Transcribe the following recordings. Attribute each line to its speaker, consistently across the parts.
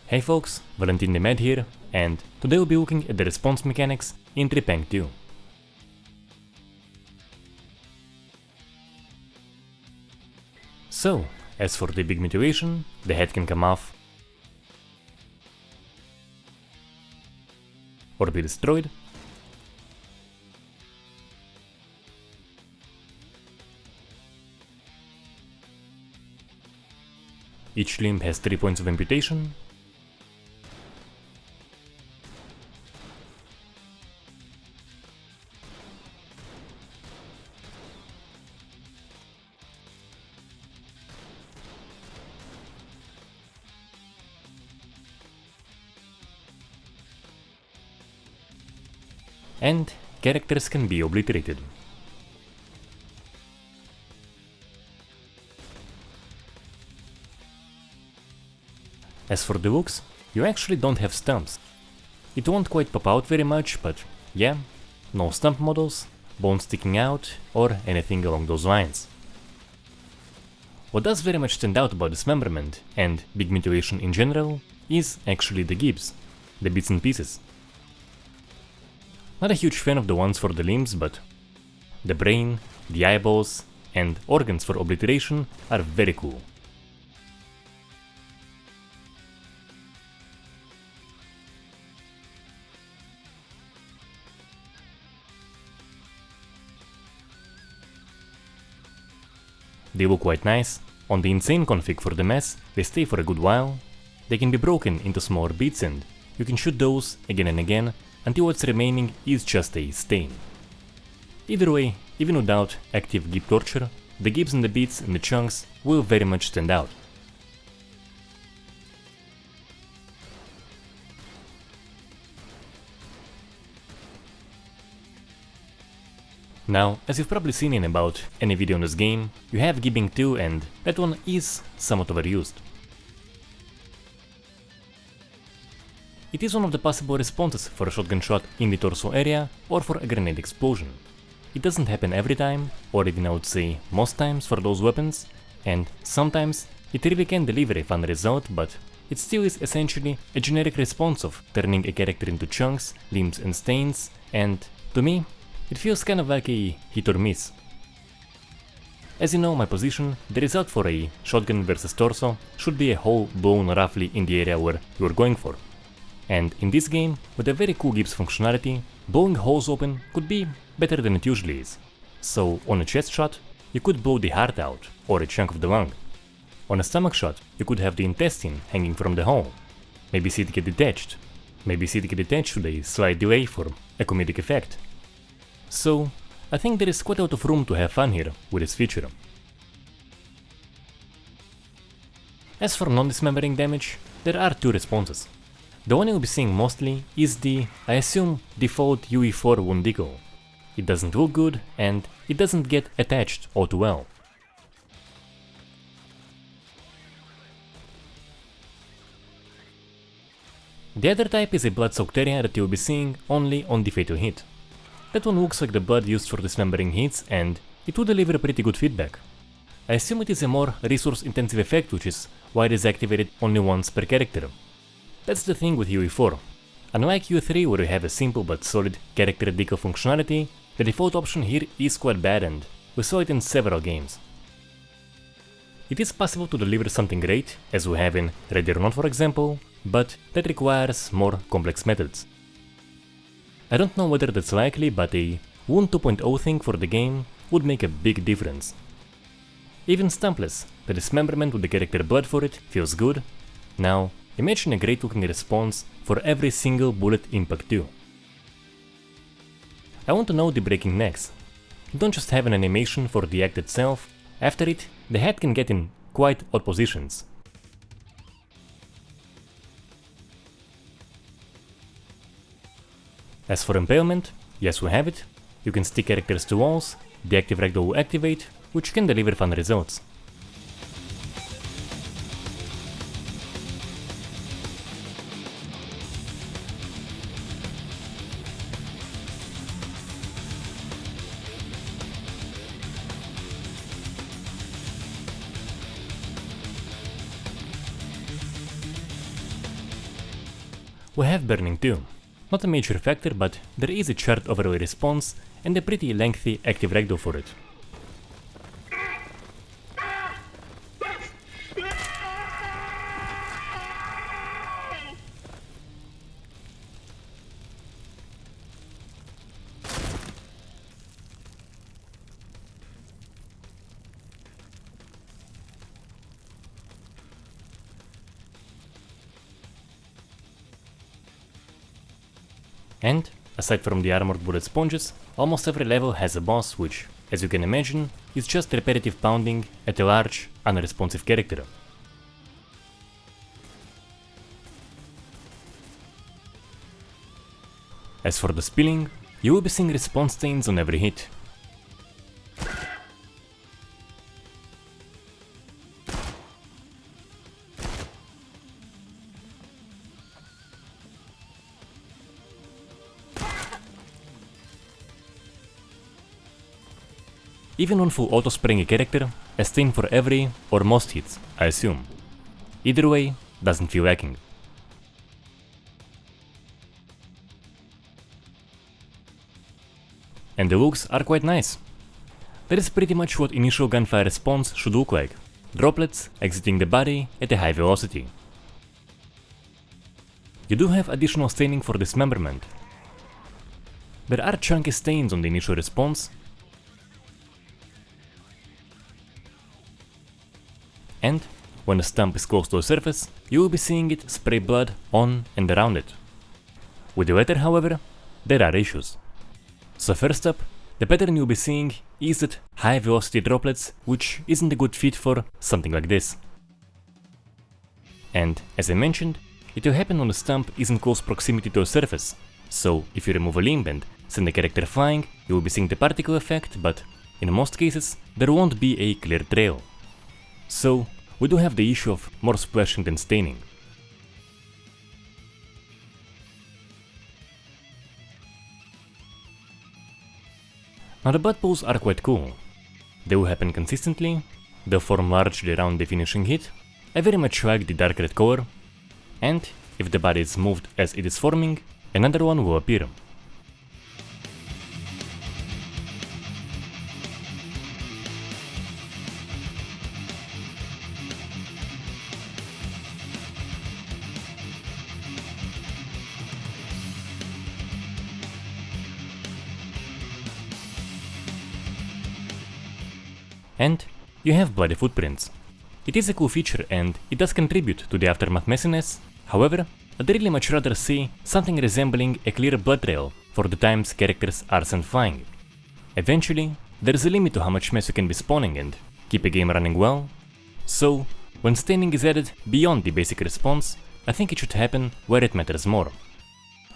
Speaker 1: Hey folks, Valentin the Med here, and today we'll be looking at the response mechanics in Trepang2. So, as for the big mutilation, the head can come off or be destroyed. Each limb has 3 points of amputation. And characters can be obliterated. As for the looks, you actually don't have stumps. It won't quite pop out very much, but yeah, no stump models, bones sticking out, or anything along those lines. What does very much stand out about dismemberment and big mutilation in general is actually the gibs, the bits and pieces. Not a huge fan of the ones for the limbs, but the brain, the eyeballs, and organs for obliteration are very cool. They look quite nice. On the insane config for the mess, they stay for a good while. They can be broken into smaller bits and you can shoot those again and again until what's remaining is just a stain. Either way, even without active gib torture, the gibs and the bits and the chunks will very much stand out. Now, as you've probably seen in about any video in this game, you have gibbing too, and that one is somewhat overused. It is one of the possible responses for a shotgun shot in the torso area or for a grenade explosion. It doesn't happen every time, or even I would say most times for those weapons, and sometimes it really can deliver a fun result, but it still is essentially a generic response of turning a character into chunks, limbs and stains, and to me, it feels kind of like a hit or miss. As you know my position, the result for a shotgun versus torso should be a hole blown roughly in the area where you are going for. And in this game, with a very cool Gibbs functionality, blowing holes open could be better than it usually is. So on a chest shot, you could blow the heart out, or a chunk of the lung. On a stomach shot, you could have the intestine hanging from the hole. Maybe see it get detached. Maybe see it get detached with a slight delay for a comedic effect. So, I think there is quite a lot of room to have fun here with this feature. As for non-dismembering damage, there are two responses. The one you'll be seeing mostly is the, I assume, default UE4 wound decal. It doesn't look good and it doesn't get attached all too well. The other type is a blood-soaked area that you'll be seeing only on the fatal hit. That one looks like the blood used for dismembering hits and it will deliver pretty good feedback. I assume it is a more resource-intensive effect, which is why it is activated only once per character. That's the thing with UE4. Unlike UE3 where you have a simple but solid character decal functionality, the default option here is quite bad and we saw it in several games. It is possible to deliver something great, as we have in Ready or Not for example, but that requires more complex methods. I don't know whether that's likely, but a Wound 2.0 thing for the game would make a big difference. Even stumpless, the dismemberment with the character blood for it feels good. Now, imagine a great looking response for every single bullet impact too. I want to know the breaking necks. Don't just have an animation for the act itself, after it, the head can get in quite odd positions. As for impalement, yes we have it. You can stick characters to walls, the active ragdoll will activate, which can deliver fun results. we have burning too. Not a major factor, but there is a short overall response and a pretty lengthy active ragdoll for it. And, aside from the armored bullet sponges, almost every level has a boss which, as you can imagine, is just repetitive pounding at a large, unresponsive character. As for the spilling, you will be seeing respawn stains on every hit. Even on full auto-spraying a character, a stain for every, or most hits, I assume. Either way, doesn't feel lacking. And the looks are quite nice. That is pretty much what initial gunfire response should look like. Droplets exiting the body at a high velocity. You do have additional staining for dismemberment. There are chunky stains on the initial response, and when a stump is close to a surface, you will be seeing it spray blood on and around it. With the latter, however, there are issues. So first up, the pattern you'll be seeing is that high velocity droplets, which isn't a good fit for something like this. And as I mentioned, it will happen when the stump is in close proximity to a surface. So if you remove a limb and send the character flying, you will be seeing the particle effect, but in most cases, there won't be a clear trail. So, we do have the issue of more splashing than staining. Now the butt pulls are quite cool. They will happen consistently, they'll form largely around the finishing hit, I very much like the dark red color, and if the body is moved as it is forming, another one will appear. And you have bloody footprints. It is a cool feature and it does contribute to the aftermath messiness, however, I'd really much rather see something resembling a clear blood trail for the times characters are sent flying. Eventually, there is a limit to how much mess you can be spawning and keep a game running well, so when staining is added beyond the basic response, I think it should happen where it matters more.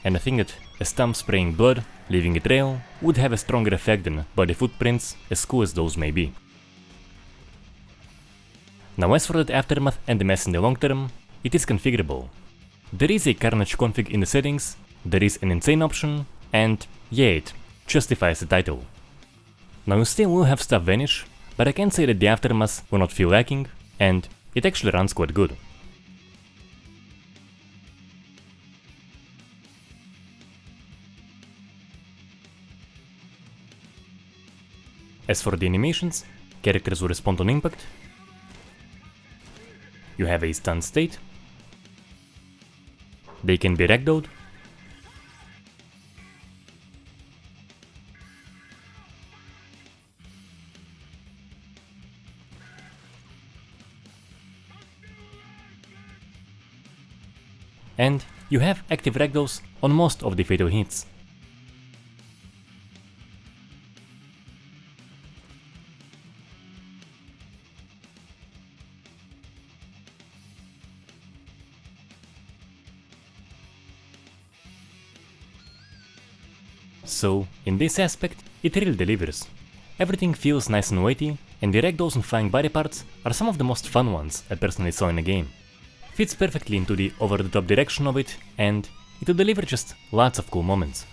Speaker 1: And I think that a stump spraying blood, leaving a trail, would have a stronger effect than bloody footprints, as cool as those may be. Now as for that aftermath and the mess in the long term, it is configurable. There is a Carnage config in the settings, there is an insane option, and yeah, it justifies the title. Now you still will have stuff vanish, but I can say that the aftermath will not feel lacking, and it actually runs quite good. As for the animations, characters will respond on impact. You have a stun state. They can be ragdolled. And you have active ragdolls on most of the fatal hits. So, in this aspect, it really delivers. Everything feels nice and weighty, and the ragdolls and flying body parts are some of the most fun ones I personally saw in a game. Fits perfectly into the over-the-top direction of it, and it will deliver just lots of cool moments.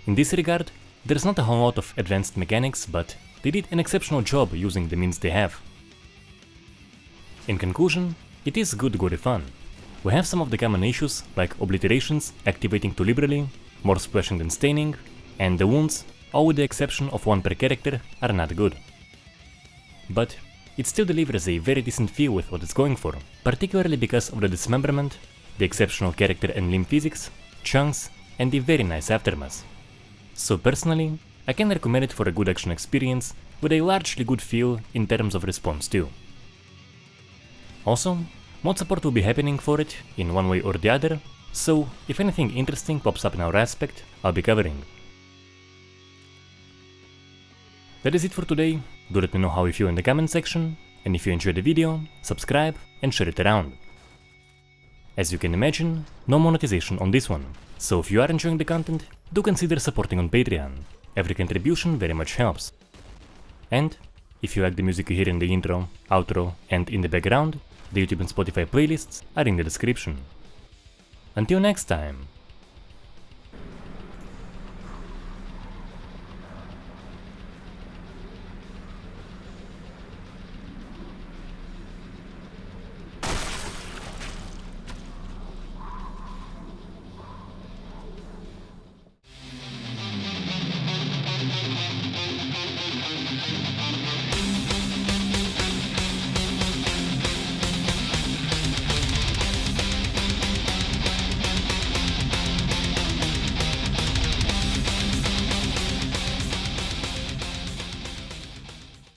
Speaker 1: In this regard, there's not a whole lot of advanced mechanics, but they did an exceptional job using the means they have. In conclusion, it is good Gore fun. We have some of the common issues like obliterations activating too liberally, more splashing than staining, and the wounds, all with the exception of one per character, are not good. But it still delivers a very decent feel with what it's going for, particularly because of the dismemberment, the exceptional character and limb physics, chunks, and the very nice aftermath. So personally, I can recommend it for a good action experience with a largely good feel in terms of response too. Also, mod support will be happening for it in one way or the other, so if anything interesting pops up in our aspect, I'll be covering. That is it for today. Do let me know how you feel in the comment section, and if you enjoyed the video, subscribe and share it around. As you can imagine, no monetization on this one, so if you are enjoying the content, do consider supporting on Patreon. Every contribution very much helps. And if you like the music you hear in the intro, outro, and in the background, the YouTube and Spotify playlists are in the description. Until next time!